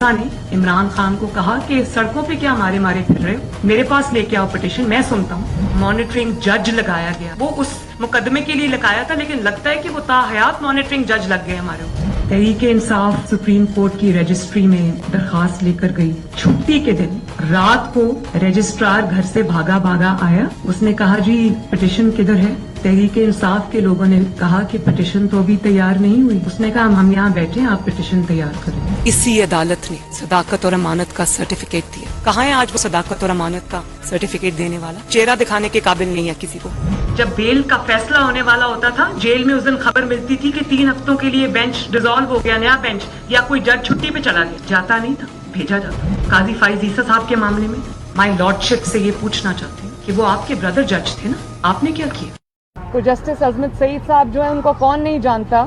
نے عمران خان کو کہا کہ سڑکوں پہ کیا مارے مارے پھر رہے ہو، میرے پاس لے کے آؤ پٹیشن، میں سنتا ہوں۔ مانیٹرنگ جج لگایا گیا، وہ اس مقدمے کے لیے لگایا تھا، لیکن لگتا ہے کہ وہ تاحیات مانیٹرنگ جج لگ گئے ہمارے اوپر۔ تحریک انصاف سپریم کورٹ کی رجسٹری میں درخواست لے کر گئی، چھٹی کے دن رات کو رجسٹرار گھر سے بھاگا آیا، اس نے کہا جی پٹیشن کدھر ہے؟ تحریک انصاف کے لوگوں نے کہا کہ پٹیشن تو ابھی تیار نہیں ہوئی، اس نے کہا ہم یہاں بیٹھے ہیں، آپ پٹیشن تیار کریں۔ اسی عدالت نے صداقت اور امانت کا سرٹیفکیٹ دیا، کہاں ہے آج وہ صداقت اور امانت کا سرٹیفکیٹ دینے والا؟ چہرہ دکھانے کے قابل نہیں ہے کسی کو۔ جب بیل کا فیصلہ ہونے والا ہوتا تھا، جیل میں اس دن خبر ملتی تھی کہ 3 ہفتوں کے لیے بینچ ڈیزالو ہو گیا، نیا بینچ، یا کوئی جج چھٹی پہ چلا گیا، جاتا نہیں تھا، بھیجا جاتا۔ قاضی فائز عیسیٰ صاحب کے معاملے میں مائی لارڈ شپ سے یہ پوچھنا چاہتے ہیں کہ وہ آپ کے بردر جج تھے نا، آپ نے کیا کیا؟ تو جسٹس عظمت سعید صاحب جو ہیں ان کو کون نہیں جانتا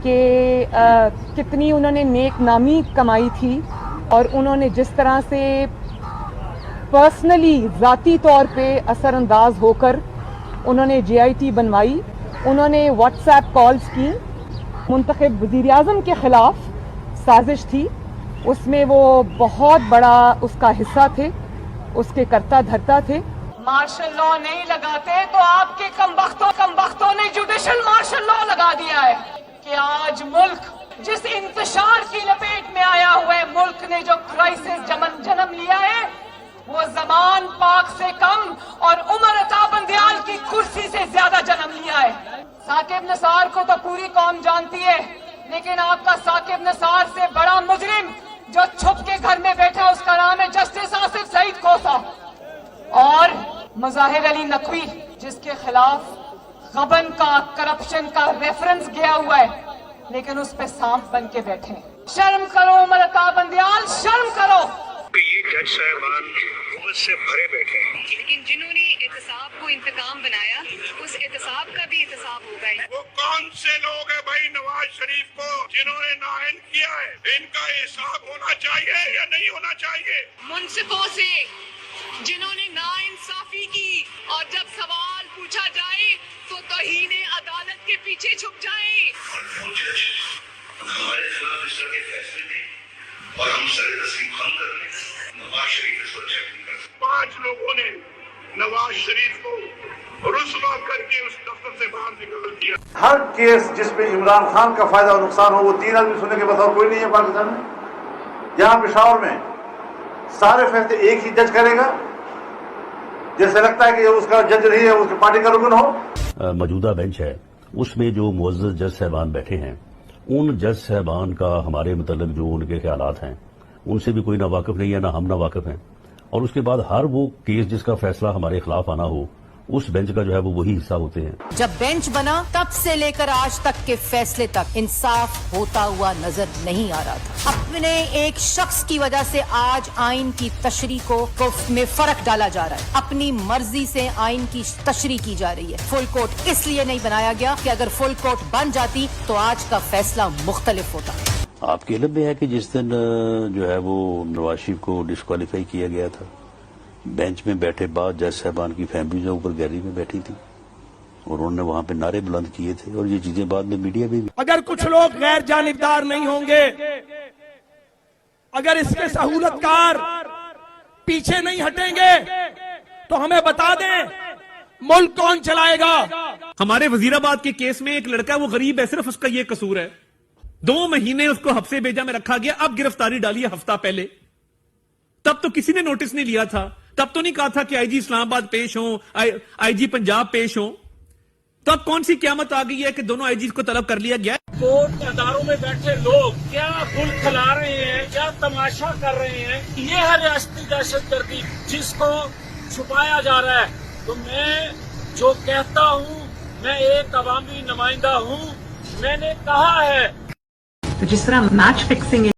کہ کتنی انہوں نے نیک نامی کمائی تھی، اور انہوں نے جس طرح سے پرسنلی ذاتی طور پہ اثر انداز ہو کر انہوں نے جے آئی ٹی بنوائی، انہوں نے واٹس ایپ کالز کی، منتخب وزیر اعظم کے خلاف سازش تھی، اس میں وہ بہت بڑا اس کا حصہ تھے، اس کے کرتا دھرتا تھے۔ مارشل لا نہیں لگاتے تو آپ کے کم بختوں نے جوڈیشل مارشل لا لگا دیا ہے کہ آج ملک جس انتشار کی لپیٹ میں آیا ہوا ہے، ملک نے جو کرائسس جنم لیا ہے، وہ زمان پاک سے کم اور عمر عطا بندیال کی کرسی سے زیادہ جنم لیا ہے۔ ثاقب نثار کو تو پوری قوم جانتی ہے، لیکن آپ کا ثاقب نثار سے بڑا مجرم جو چھپ کے گھر میں بیٹھا، اس کا نام ہے جسٹس آصف سعید کوسہ، اور مظاہر علی نقوی جس کے خلاف غبن کا کرپشن کا ریفرنس گیا ہوا ہے، لیکن اس پہ سانپ بن کے بیٹھے ہیں۔ شرم کرو عمر عطا بندیال، شرم کرو۔ یہ جج صاحبان حکومت سے بھرے بیٹھے ہیں، لیکن جنہوں نے احتساب کو انتقام بنایا، اس احتساب کا بھی احتساب ہوگا ہی۔ وہ کون سے لوگ ہیں بھائی نواز شریف کو جنہوں نے نائن کیا ہے؟ ان کا حساب ہونا چاہیے یا نہیں ہونا چاہیے؟ منصفوں سے جنہوں نے ناانصافی کی، اور جب سوال پوچھا جائے تو توہین عدالت کے پیچھے چھپ جائیں۔ ہمارے خلاف اس طرح کے فیصلے دیں اور ہم سر تسلیم خم کر لیں، نواز شریف اس کو چیک نہیں کر سکتے۔ 5 لوگوں نے نواز شریف کو رسوا کر کے اس دفتر سے باہر نکال دیا۔ ہر کیس جس میں عمران خان کا فائدہ اور نقصان ہو، وہ 3 آدمی سننے کے بس اور کوئی نہیں ہے پاکستان میں۔ یہاں پشاور میں سارے فیصلے ایک ہی جج کرے گا، جیسے لگتا ہے کہ اس کا جج نہیں ہے، اس کی پارٹی کا رکن ہو۔ موجودہ بینچ ہے، اس میں جو معزز جج صاحبان بیٹھے ہیں، ان جج صاحبان کا ہمارے متعلق جو ان کے خیالات ہیں، ان سے بھی کوئی نہ واقف نہیں ہے، نہ ہم نہ واقف ہیں۔ اور اس کے بعد ہر وہ کیس جس کا فیصلہ ہمارے خلاف آنا ہو، اس بینچ کا جو ہے وہ وہی حصہ ہوتے ہیں۔ جب بینچ بنا تب سے لے کر آج تک کے فیصلے تک انصاف ہوتا ہوا نظر نہیں آ رہا تھا۔ اپنے ایک شخص کی وجہ سے آج آئین کی تشریح کو میں فرق ڈالا جا رہا ہے، اپنی مرضی سے آئین کی تشریح کی جا رہی ہے۔ فل کورٹ اس لیے نہیں بنایا گیا کہ اگر فل کورٹ بن جاتی تو آج کا فیصلہ مختلف ہوتا۔ آپ کے علم میں ہے کہ جس دن جو ہے وہ نواز شریف کو ڈسکوالیفائی کیا گیا تھا، بینچ میں بیٹھے بعد جج صاحبان کی فیملی جو اوپر گیلری میں بیٹھی تھی، اور انہوں نے وہاں پہ نعرے بلند کیے تھے، اور یہ چیزیں بعد میں میڈیا میں بھی۔ اگر کچھ لوگ غیر جانبدار نہیں ہوں گے، اگر اس کے سہولت کار پیچھے نہیں ہٹیں گے، تو ہمیں بتا دیں ملک کون چلائے گا۔ ہمارے وزیر آباد کے کیس میں ایک لڑکا، وہ غریب ہے، صرف اس کا یہ قصور ہے، 2 مہینے اس کو حبسے بھیجا میں رکھا گیا، اب گرفتاری ڈالی ہے ہفتہ پہلے۔ تب تو کسی نے نوٹس نہیں لیا تھا، تب تو نہیں کہا تھا کہ آئی جی اسلام آباد پیش ہوں، آئی جی پنجاب پیش ہوں۔ تو اب کون سی قیامت آ گئی ہے کہ دونوں آئی جیز کو طلب کر لیا گیا؟ کورٹ اداروں میں بیٹھے لوگ کیا گل کھلا رہے ہیں، کیا تماشا کر رہے ہیں، یہ ہے ریاستی دہشت گردی جس کو چھپایا جا رہا ہے۔ تو میں جو کہتا ہوں، میں ایک عوامی نمائندہ ہوں، میں نے کہا ہے۔ تو جس طرح میچ فکسنگ